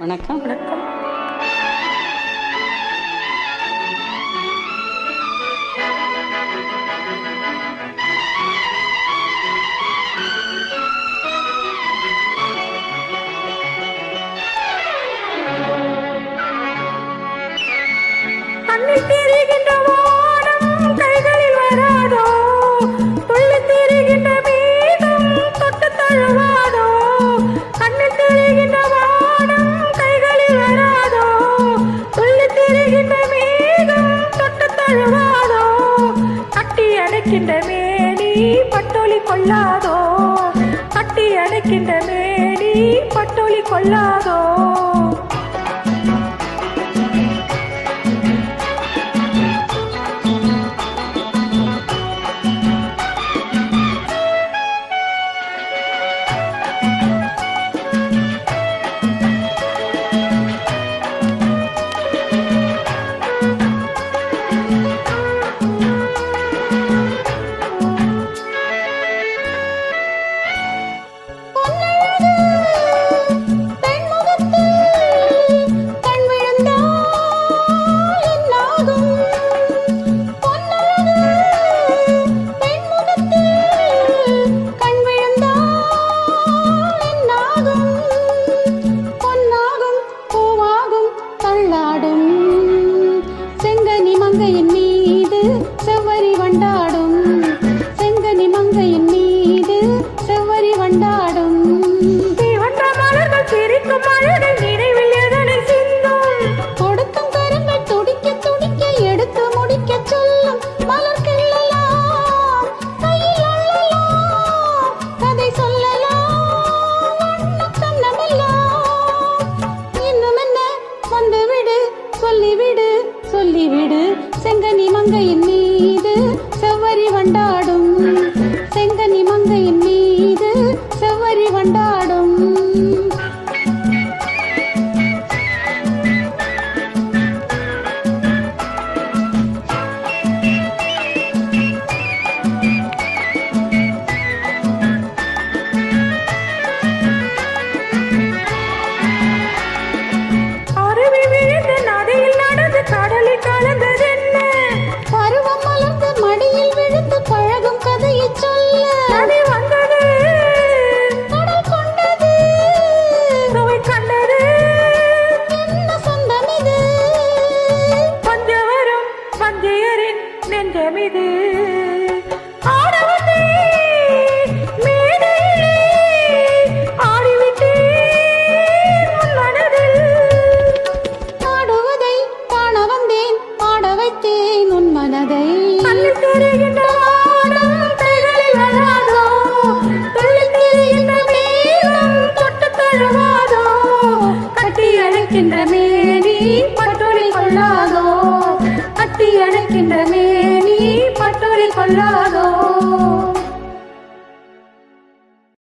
வணக்கம். வணக்கம். கண்ணில் தெரிகின்ற வானம் கைகளில் வராதோ, துள்ளி தெரிகின்ற மீதம் தொட்டு தழுவாதோ. கண்ணில் தெரிகின்ற வானம் கைகளில் வராதோ, துள்ளி தெரிகின்ற மீதம் தொட்டு தழுவாதோ. கட்டி அடைக்கின்ற மேனி பட்டொலி கொள்ளாதோ, கட்டி அடைக்கின்ற மேனி பட்டொலி கொள்ளாதோ. செங்கனி மங்கையின் மீது செவ்வரி வண்டாடும், செங்கனி மங்கையின் மீது செவ்வரி வண்டாடும். தீவன்ற மலர்கள் சிரிக்கும் அழகை நினைவில் எதனை சிந்தும், கொடுக்கும் கரங்கள் துடிக்க துடிக்க எடுத்து முடிக்க சொல்லும். மலர் கிள்ளலாம், கையில் அள்ளலாம், கதை சொல்லலாம், கண்ணமெல்லாம். இன்னும் என்ன வந்துவிடு, சொல்லிவிடு சொல்லிவிடு. செங்கனி மங்கையின் மீது செவ்வரி வண்டாடும், செங்கனி மங்கையின் மீது செவ்வரி வண்டாடும். அருவி விழுந்து நதியில் நடந்து கடலில் கலந்ததென்ன, பருவம் மலர்ந்து மடியில் விழுந்து பழகும் கதையை சொல்ல. நதி வந்தது, கடல் கொண்டது, சுவை கண்டது, என்ன சொந்தம் இது? பஞ்சவரும் பஞ்சையரின் நெஞ்சமிது. ஆடவனே மேடையிலே ஆடிவிட்டேன் உன் மனதில். ஆடுவதை காண வந்தேன், ஆட வைத்தேன் உன் மனதை. கண்ணில் தெரிகின்ற வானம் கைகளில் வராதோ, துள்ளி தெரிகின்ற மேகம் தொட்டு தழுவாதோ. கட்டி அழைக்கின்ற மேனி பட்டொலி கொள்ளாதோ, கட்டி அழைக்கின்ற மேனி பட்டொலி கொள்ளாதோ.